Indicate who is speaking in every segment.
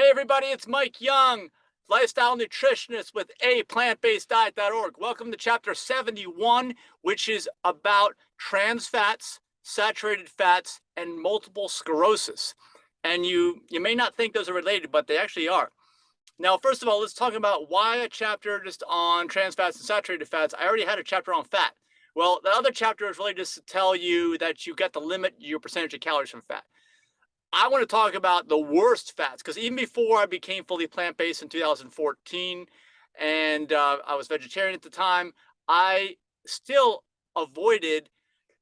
Speaker 1: Hey everybody, it's Mike Young, lifestyle nutritionist with aPlantBasedDiet.org. Welcome to chapter 71, which is about trans fats, saturated fats, and multiple sclerosis. And you may not think those are related, but they actually are. Now, first of all, let's talk about why a chapter just on trans fats and saturated fats. I already had a chapter on fat. Well, the other chapter is really just to tell you that you got to limit your percentage of calories from fat. I want to talk about the worst fats because even before I became fully plant-based in 2014 and I was vegetarian at the time, I still avoided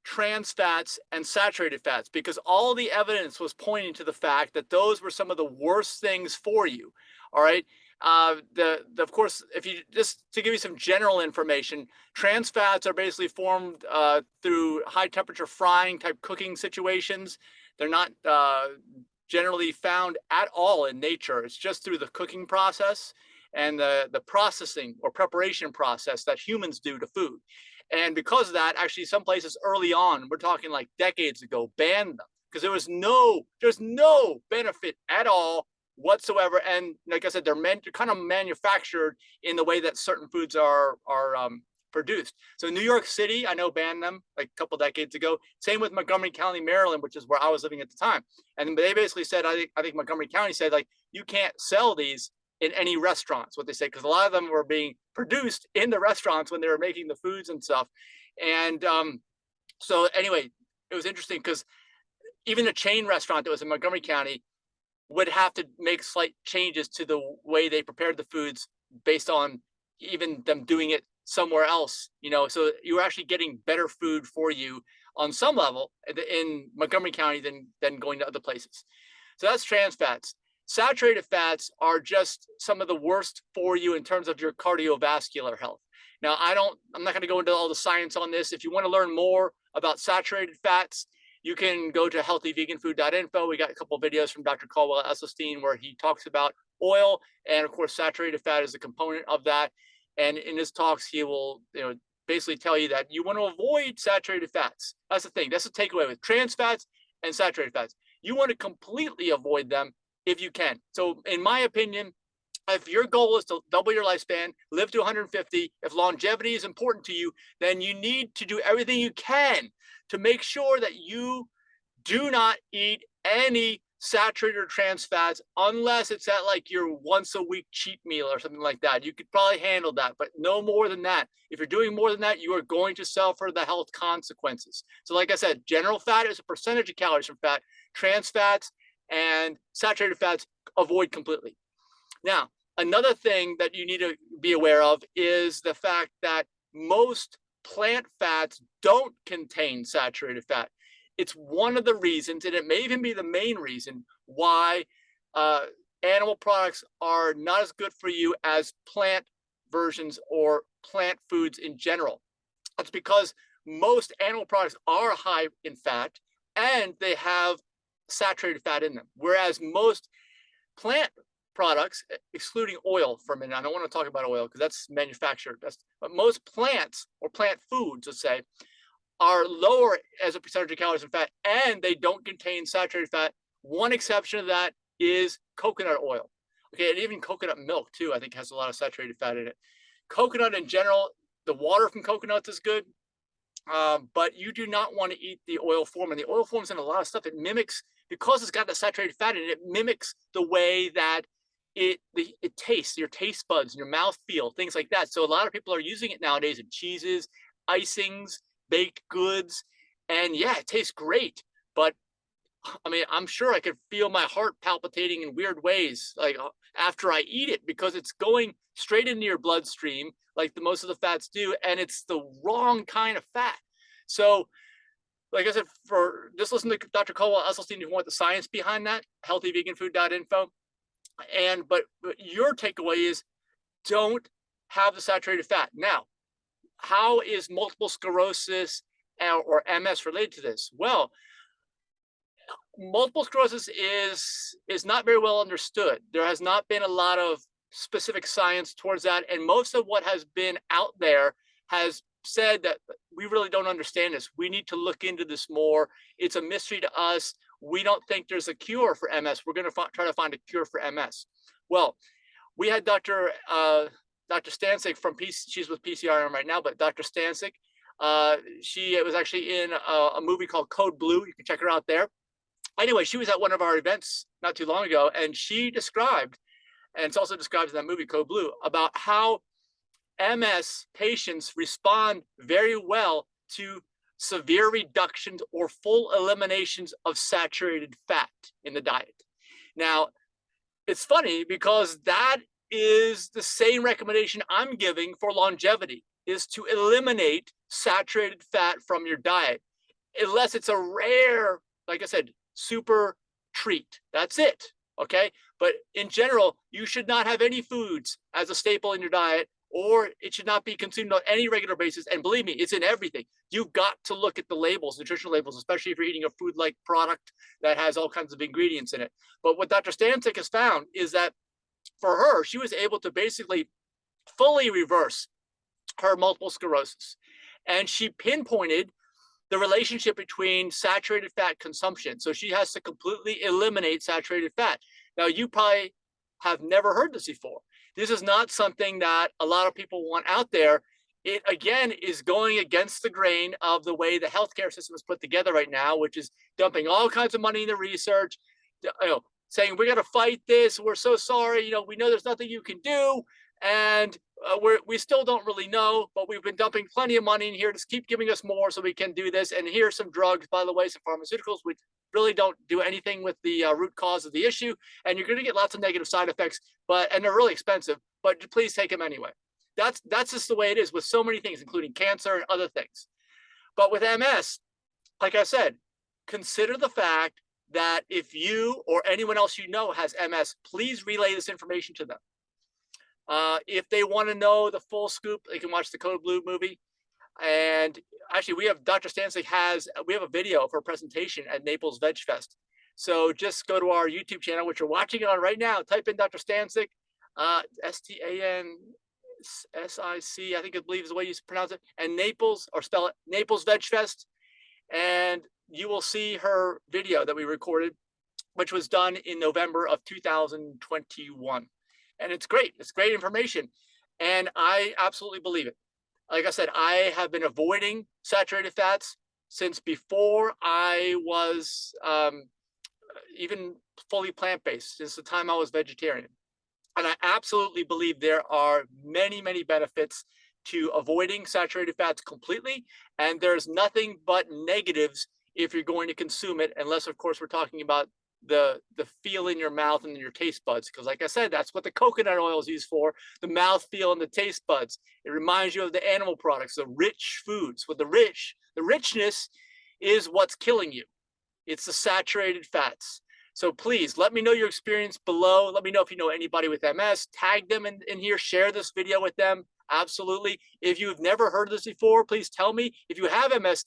Speaker 1: trans fats and saturated fats because all the evidence was pointing to the fact that those were some of the worst things for you. All right. Of course, if you just to give you some general information, trans fats are basically formed through high temperature frying type cooking situations. They're not generally found at all in nature. It's just through the cooking process and the processing or preparation process that humans do to food. And because of that, actually, some places early on, we're talking like decades ago, banned them because there's no benefit at all whatsoever. And like I said, they're kind of manufactured in the way that certain foods are produced. So New York City, I know, banned them like a couple decades ago. Same with Montgomery County, Maryland, which is where I was living at the time. And they basically said, I think Montgomery County said, like, you can't sell these in any restaurants, what they say, because a lot of them were being produced in the restaurants when they were making the foods and stuff. And so anyway, it was interesting because even a chain restaurant that was in Montgomery County would have to make slight changes to the way they prepared the foods based on even them doing it somewhere else, so you're actually getting better food for you on some level in Montgomery County than going to other places. So that's trans fats. Saturated fats are just some of the worst for you in terms of your cardiovascular health. Now, I'm not going to go into all the science on this. If you want to learn more about saturated fats, you can go to healthyveganfood.info. We got a couple of videos from Dr. Caldwell Esselstyn where he talks about oil, and of course, saturated fat is a component of that. And in his talks, he will, basically tell you that you want to avoid saturated fats. That's the thing. That's the takeaway with trans fats and saturated fats. You want to completely avoid them if you can. So in my opinion, if your goal is to double your lifespan, live to 150, if longevity is important to you, then you need to do everything you can to make sure that you do not eat any saturated or trans fats unless it's at like your once a week cheat meal or something like that. You could probably handle that, but no more than that. If you're doing more than that, you are going to suffer the health consequences. So like I said, general fat is a percentage of calories from fat. Trans fats and saturated fats, avoid completely. Now, another thing that you need to be aware of is the fact that most plant fats don't contain saturated fat. It's one of the reasons, and it may even be the main reason, why animal products are not as good for you as plant versions or plant foods in general. That's because most animal products are high in fat and they have saturated fat in them, whereas most plant products, excluding oil for a minute, I don't want to talk about oil because that's manufactured, but most plants or plant foods, let's say, are lower as a percentage of calories and fat, and they don't contain saturated fat. One exception to that is coconut oil. Okay, and even coconut milk too, I think, has a lot of saturated fat in it. Coconut in general, the water from coconuts is good, but you do not want to eat the oil form. And the oil form's in a lot of stuff. It mimics, because it's got the saturated fat in it, it mimics the way that it tastes, your taste buds and your mouth feel, things like that. So a lot of people are using it nowadays in cheeses, icings, baked goods, and yeah, it tastes great. But I mean, I'm sure I could feel my heart palpitating in weird ways, like after I eat it, because it's going straight into your bloodstream, like most of the fats do, and it's the wrong kind of fat. So, like I said, for just listen to Dr. Caldwell Esselstyn if you want the science behind that, healthyveganfood.info. But your takeaway is don't have the saturated fat. Now, how is multiple sclerosis or MS related to this? Well, multiple sclerosis is not very well understood. There has not been a lot of specific science towards that, and most of what has been out there has said that we really don't understand this. We need to look into this more. It's a mystery to us. we don't think there's a cure for MS. We're going to try to find a cure for MS. Well, we had Dr. Stancic from she's with PCRM right now, but Dr. Stancic, she was actually in a movie called Code Blue. You can check her out there. Anyway, she was at one of our events not too long ago, and she described, and it's also described in that movie Code Blue, about how MS patients respond very well to severe reductions or full eliminations of saturated fat in the diet. Now, it's funny because that is the same recommendation I'm giving for longevity, is to eliminate saturated fat from your diet, unless it's a rare, like I said, super treat. That's it, okay? But in general, you should not have any foods as a staple in your diet, or it should not be consumed on any regular basis. And believe me, it's in everything. You've got to look at the labels, nutritional labels, especially if you're eating a food-like product that has all kinds of ingredients in it. But what Dr. Stancic has found is that for her, she was able to basically fully reverse her multiple sclerosis. And she pinpointed the relationship between saturated fat consumption. So she has to completely eliminate saturated fat. Now, you probably have never heard this before. This is not something that a lot of people want out there. It, again, is going against the grain of the way the healthcare system is put together right now, which is dumping all kinds of money into research, saying, we're going to fight this. We're so sorry. We know there's nothing you can do. And we still don't really know, but we've been dumping plenty of money in here. Just keep giving us more so we can do this. And here's some drugs, by the way, some pharmaceuticals, which really don't do anything with the root cause of the issue. And you're going to get lots of negative side effects, and they're really expensive, but please take them anyway. That's just the way it is with so many things, including cancer and other things. But with MS, like I said, consider the fact that if you or anyone else you know has MS, please relay this information to them. If they want to know the full scoop, they can watch the Code Blue movie. And actually, we have Dr. Stancic we have a video of her presentation at Naples Veg Fest. So just go to our YouTube channel, which you're watching it on right now. Type in Dr. Stancic, S-T-A-N-S-I-C, I believe is the way you pronounce it, and Naples, or spell it, Naples Veg Fest. And you will see her video that we recorded, which was done in November of 2021. And it's great. It's great information. And I absolutely believe it. Like I said, I have been avoiding saturated fats since before I was even fully plant-based, since the time I was vegetarian. And I absolutely believe there are many, many benefits to avoiding saturated fats completely. And there's nothing but negatives if you're going to consume it, unless, of course, we're talking about the feel in your mouth and in your taste buds, because like I said, that's what the coconut oil is used for, the mouth feel and the taste buds. It reminds you of the animal products, the rich foods. With the richness is what's killing you. It's the saturated fats. So please let me know your experience below. Let me know if you know anybody with MS. Tag them in here, share this video with them. Absolutely. If you've never heard this before, please tell me. If you have MS,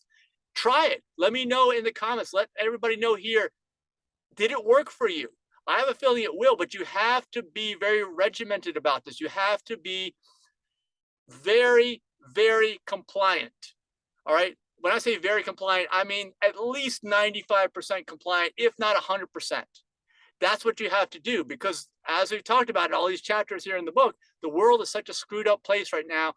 Speaker 1: try it. Let me know in the comments. Let everybody know here. Did it work for you? I have a feeling it will, but you have to be very regimented about this. You have to be very, very compliant. All right. When I say very compliant, I mean at least 95% compliant, if not 100%. That's what you have to do, because as we've talked about in all these chapters here in the book, the world is such a screwed up place right now.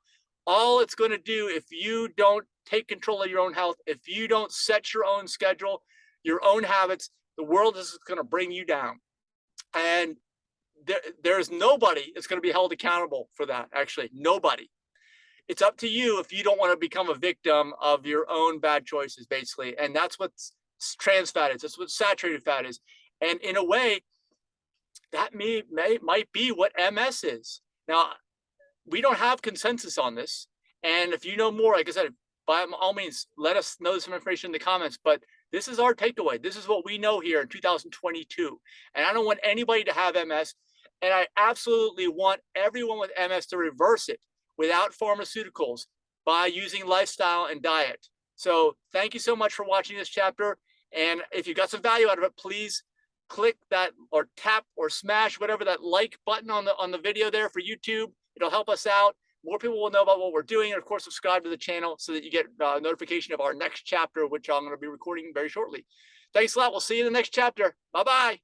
Speaker 1: All it's going to do, if you don't take control of your own health, if you don't set your own schedule, your own habits, the world is going to bring you down. And there's nobody that's going to be held accountable for that. Actually, nobody. It's up to you if you don't want to become a victim of your own bad choices, basically. And that's what trans fat is. That's what saturated fat is. And in a way, that might be what MS is. Now, we don't have consensus on this. And if you know more, like I said, by all means, let us know some information in the comments. But this is our takeaway. This is what we know here in 2022. And I don't want anybody to have MS. And I absolutely want everyone with MS to reverse it without pharmaceuticals by using lifestyle and diet. So thank you so much for watching this chapter. And if you got some value out of it, please click that or tap or smash whatever that like button on the video there for YouTube. It'll help us out. More people will know about what we're doing. And of course, subscribe to the channel so that you get notification of our next chapter, which I'm going to be recording very shortly. Thanks a lot. We'll see you in the next chapter. Bye-bye.